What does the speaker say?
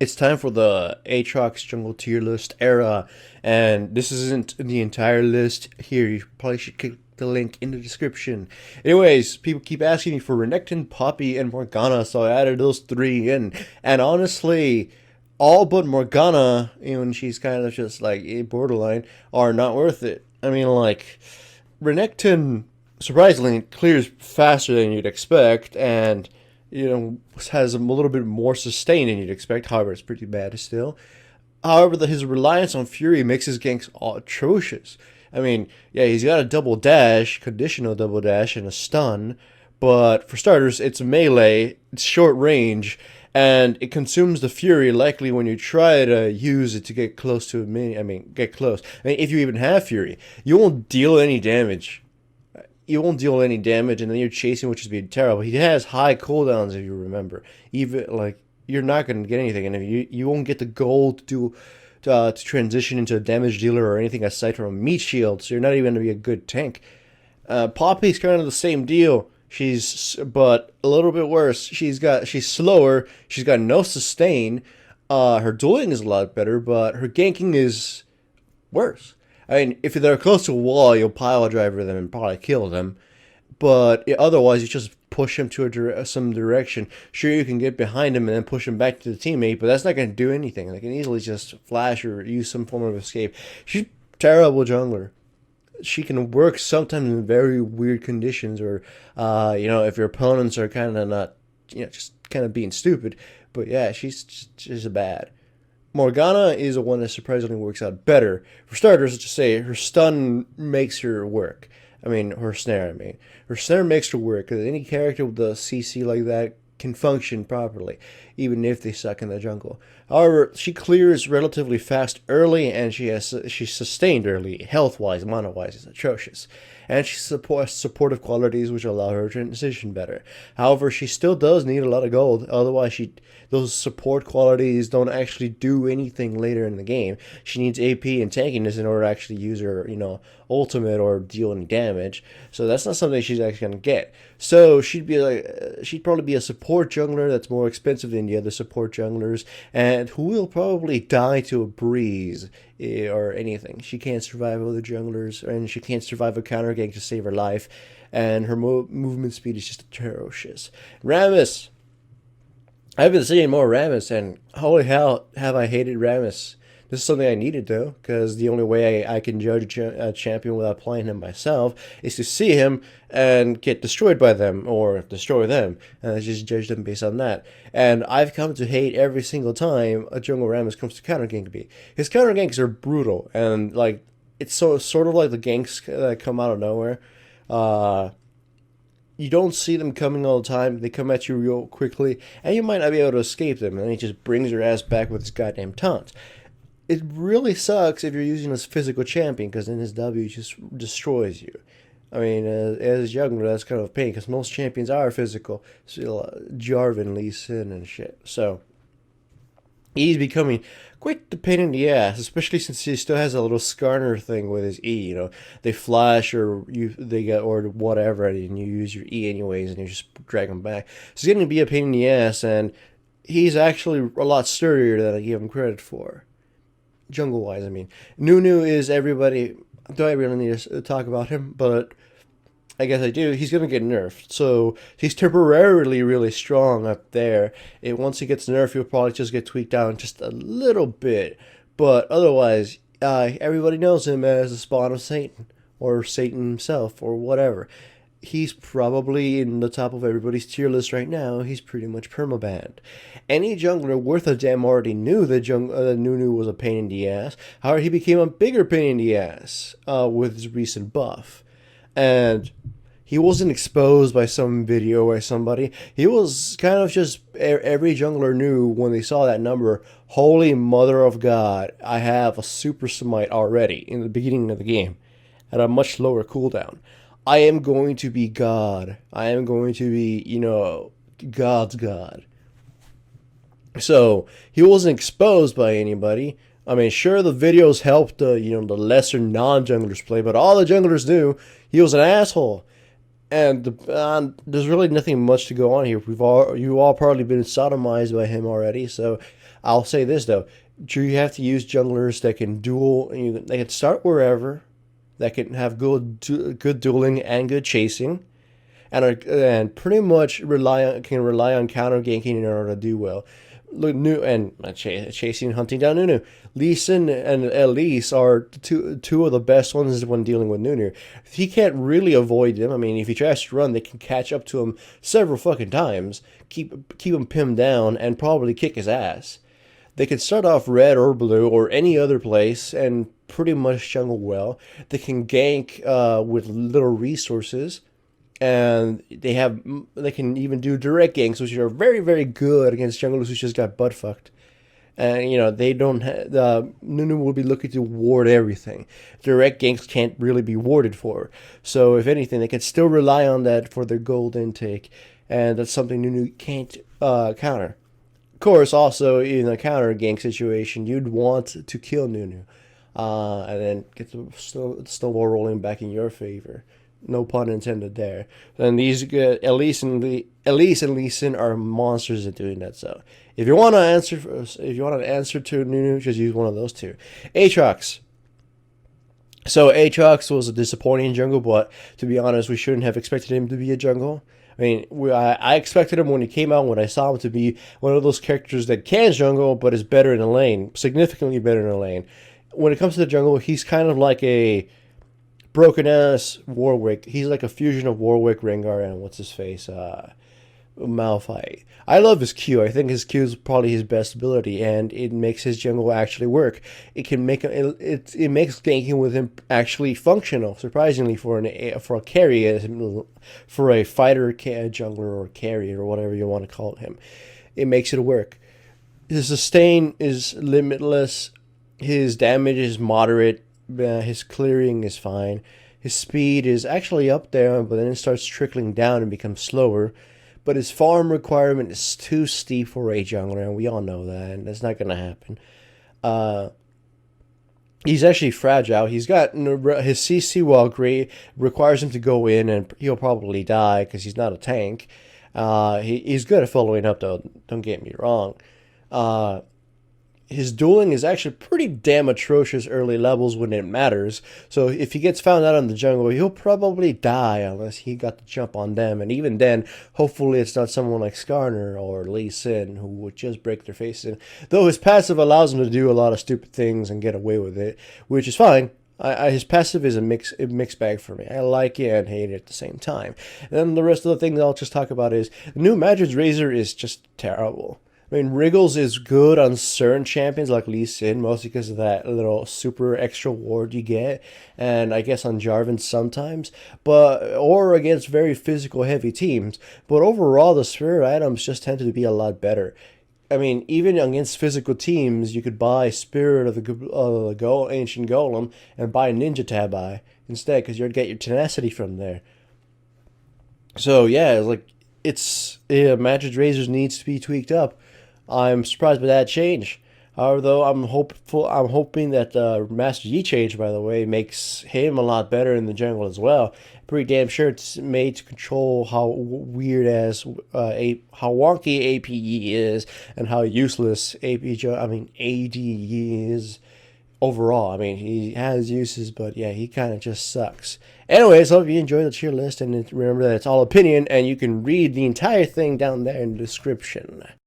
It's time for the Aatrox jungle tier list era, and this isn't the entire list here. You probably should click the link in the description. Anyways, people keep asking me for Renekton, Poppy, and Morgana, so I added those three in. And honestly, all but Morgana, even she's kind of just like borderline, are not worth it. I mean, like, Renekton surprisingly clears faster than you'd expect, and has a little bit more sustain than you'd expect. However, it's pretty bad still. However, his reliance on Fury makes his ganks atrocious. I mean, yeah, he's got a double dash, conditional double dash, and a stun, but for starters, it's melee, it's short range, and it consumes the Fury likely when you try to use it to get close to a mini. I mean, get close. I mean, if you even have Fury, you won't deal any damage. You won't deal any damage, and then you're chasing, which is being terrible. He has high cooldowns, if you remember. Even like you're not going to get anything, and if you won't get the gold to transition into a damage dealer or anything aside from a meat shield. So you're not even going to be a good tank. Poppy's kind of the same deal. But a little bit worse. She's slower. She's got no sustain. Her dueling is a lot better, but her ganking is worse. I mean, if they're close to a wall, you'll pile driver them and probably kill them. But otherwise, you just push him to some direction. Sure, you can get behind him and then push him back to the teammate, but that's not going to do anything. They can easily just flash or use some form of escape. She's a terrible jungler. She can work sometimes in very weird conditions, or if your opponents are kind of not, just kind of being stupid. But yeah, she's bad. Morgana is a one that surprisingly works out better. For starters, let's just say her stun makes her work. I mean, her snare, Her snare makes her work, because any character with a CC like that can function properly, even if they suck in the jungle. However, she clears relatively fast early, and she's sustained early, health-wise, mana-wise, is atrocious. And she supports supportive qualities which allow her to transition better. However, she still does need a lot of gold, otherwise those support qualities don't actually do anything later in the game. She needs AP and tankiness in order to actually use her, ultimate or deal any damage. So that's not something she's actually gonna get. So she'd probably be a support jungler that's more expensive than the other support junglers, and who will probably die to a breeze or anything. She can't survive other junglers, and she can't survive a counter gank to save her life, and her movement speed is just atrocious. Rammus. I've been seeing more Rammus, and holy hell, have I hated Rammus. This is something I needed, though, because the only way I can judge a champion without playing him myself is to see him and get destroyed by them, or destroy them, and I just judge them based on that. And I've come to hate every single time a jungle Rammus comes to counter gank me. His counter ganks are brutal, and like it's sort of like the ganks that come out of nowhere. You don't see them coming all the time. They come at you real quickly, and you might not be able to escape them, and then he just brings your ass back with his goddamn taunt. It really sucks if you're using this physical champion, because then his W just destroys you. I mean, as a jungler, that's kind of a pain, because most champions are physical. So, Jarvan, Lee Sin, and shit. So, he's becoming quite the pain in the ass, especially since he still has a little Skarner thing with his E. They flash or whatever, and you use your E anyways, and you just drag them back. So it's going to be a pain in the ass, and he's actually a lot sturdier than I give him credit for. Jungle-wise, I mean. Nunu is everybody. Do I really need to talk about him? But I guess I do. He's going to get nerfed. So he's temporarily really strong up there. Once he gets nerfed, he'll probably just get tweaked down just a little bit. But otherwise, everybody knows him as the spawn of Satan, or Satan himself, or whatever. He's probably in the top of everybody's tier list right now. He's pretty much permabanned. Any jungler worth a damn already knew that Nunu was a pain in the ass. However, he became a bigger pain in the ass with his recent buff. And he wasn't exposed by some video by somebody. He was kind of just, every jungler knew when they saw that number, holy mother of God, I have a super smite already in the beginning of the game at a much lower cooldown. I am going to be God. I am going to be, God's God. So, he wasn't exposed by anybody. I mean, sure, the videos helped the lesser non-junglers play, but all the junglers knew he was an asshole. And there's really nothing much to go on here. You all probably been sodomized by him already, so I'll say this though: you have to use junglers that can duel. They can start wherever, that can have good dueling and good chasing, and pretty much rely on counter ganking in order to do well. Look, new and chasing, hunting down Nunu. Lee Sin and Elise are two of the best ones when dealing with Nunu. He can't really avoid them. I mean, if he tries to run, they can catch up to him several fucking times, keep him pinned down, and probably kick his ass. They can start off red or blue or any other place and pretty much jungle well. They can gank with little resources, and they can even do direct ganks, which are very very good against junglers who just got butt fucked. And they don't. Nunu will be looking to ward everything. Direct ganks can't really be warded for. So if anything, they can still rely on that for their gold intake, and that's something Nunu can't counter. Of course, also in a counter gank situation, you'd want to kill Nunu, and then get the snowball rolling back in your favor. No pun intended there. And these Elise and Lee Sin are monsters at doing that. So if you want an answer to Nunu, just use one of those two. Aatrox. So Aatrox was a disappointing jungle, but to be honest, we shouldn't have expected him to be a jungle. I mean, I expected him when he came out, when I saw him, to be one of those characters that can jungle, but is better in the lane, significantly better in the lane. When it comes to the jungle, he's kind of like a broken ass Warwick. He's like a fusion of Warwick, Rengar, and what's his face, Malphite. I love his Q. I think his Q is probably his best ability, and it makes his jungle actually work. It makes ganking with him actually functional. Surprisingly, for a carry, for a fighter jungler or carry or whatever you want to call him, it makes it work. His sustain is limitless. His damage is moderate. His clearing is fine. His speed is actually up there, but then it starts trickling down and becomes slower. But his farm requirement is too steep for a jungler, and we all know that, and that's not going to happen. He's actually fragile. He's got his CC, while great, requires him to go in, and he'll probably die because he's not a tank. He's good at following up, though. Don't get me wrong. His dueling is actually pretty damn atrocious early levels when it matters. So if he gets found out in the jungle, he'll probably die unless he got the jump on them. And even then, hopefully it's not someone like Skarner or Lee Sin who would just break their face in. Though his passive allows him to do a lot of stupid things and get away with it, which is fine. His passive is a mixed bag for me. I like it and hate it at the same time. And then the rest of the things I'll just talk about is the new Magic's Razor is just terrible. I mean, Wriggles is good on certain champions like Lee Sin, mostly because of that little super extra ward you get, and I guess on Jarvan sometimes, or against very physical heavy teams. But overall, the spirit items just tend to be a lot better. I mean, even against physical teams, you could buy Spirit of the Ancient Golem and buy Ninja Tabi instead, because you'd get your tenacity from there. So yeah, Magic's Razors needs to be tweaked up. I'm surprised by that change. However, though, I'm hoping that Master Yi change, by the way, makes him a lot better in the jungle as well. Pretty damn sure it's made to control how how wonky APE is and how useless AD is overall. I mean, he has uses, but yeah, he kind of just sucks. Anyways, hope you enjoyed the tier list, and remember that it's all opinion, and you can read the entire thing down there in the description.